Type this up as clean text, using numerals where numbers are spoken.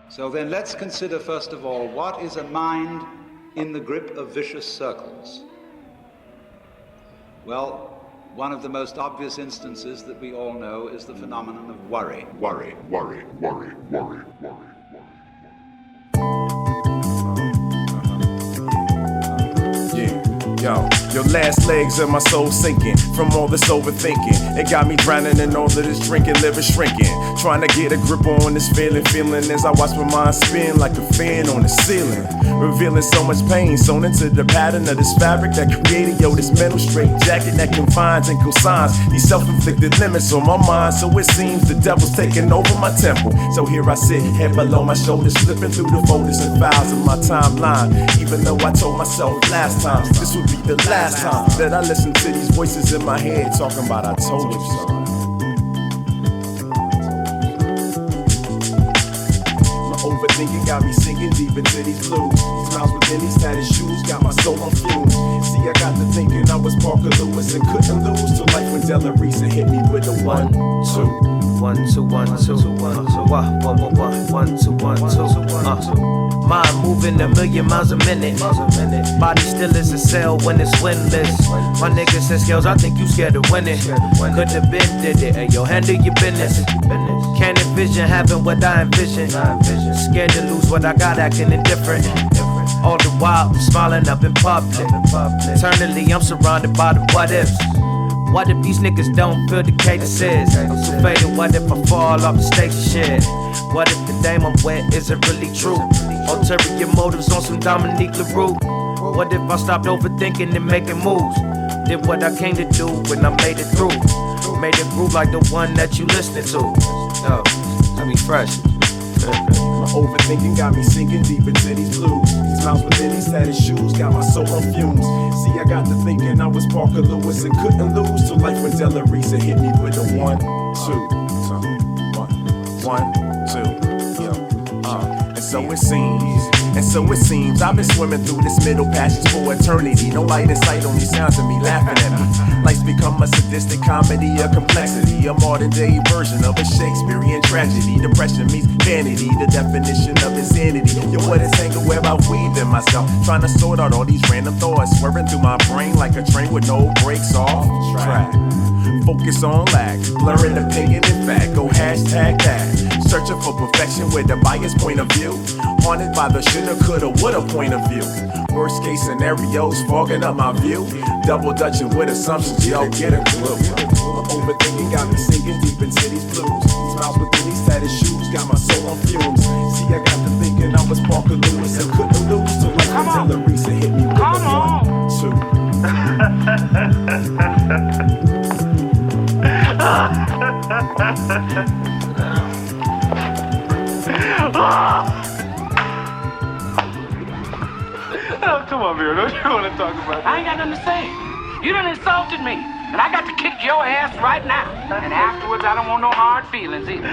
So then let's consider first of all, what is a mind in the grip of vicious circles? Well, one of the most obvious instances that we all know is the phenomenon of worry. Worry, worry, worry, worry, worry. Your last legs of my soul sinking from all this overthinking. It got me drowning in all of this drinking, liver shrinking. Trying to get a grip on this feeling as I watch my mind spin like a fan on the ceiling. Revealing so much pain sewn into the pattern of this fabric that created, this mental straight jacket that confines and cosigns these self-inflicted limits on my mind. So it seems the devil's taking over my temple. So here I sit, head below my shoulders, flipping through the folders and files of my timeline. Even though I told myself last time this would be the last time that I listen to these voices in my head talking about I told you so. My overthinking got me sinking deep into these blues. These mouths within these tatted shoes got my soul on fumes. See, I got to thinking I was Parker Lewis and couldn't lose till life when Della Reese hit me with a 1, 2. 1, 2, 1, 2, 1, 2, 1, 2. Mind moving a million miles a minute. Body still is a cell when it's winless. My nigga says, skills, I think you scared of winning. Could have been did it. Hey, yo, handle your business. Can't envision having what I envision. Scared to lose what I got, acting indifferent. All the while, I'm smiling up in public. Eternally, I'm surrounded by the what ifs. What if these niggas don't feel the cadences? I'm too faded, what if I fall off the station shit? What if the name I'm with isn't really true? Ulterior motives on some Dominique LaRue. What if I stopped overthinking and making moves? Did what I came to do when I made it through. Made it groove like the one that you listening to. I be fresh. My overthinking got me sinking deep into these blues. These mouths within these tatted shoes got my soul on fumes. See, I got to thinking I was Parker Lewis and couldn't lose till life when Della Reese hit me with a 1, 2. And so it seems I've been swimming through this middle passage for eternity. No light in sight, only sounds of me laughing at me. Life's become a sadistic comedy, a complexity, a modern day version of a Shakespearean tragedy. Depression meets vanity, the definition of insanity. Yo, what is anger where I weaved in myself, trying to sort out all these random thoughts, swerving through my brain like a train with no brakes off track. Focus on lag, blurring opinion and fact, go hashtag that. Searching for perfection with a biased point of view. Haunted by the shoulda, coulda, woulda point of view. Worst case scenarios fogging up my view. Double dutching with assumptions, yo, get a clue. Overthinking got me sinking deep into these blues. These mouths within these tatted shoes got my soul on fumes. See, I got to thinking I was Parker Lewis and couldn't lose till like Della Reese hit me with a 1, 2. Oh, come on, Vera. Don't you want to talk about that? I ain't got nothing to say. You done insulted me, and I got to kick your ass right now. And afterwards, I don't want no hard feelings either.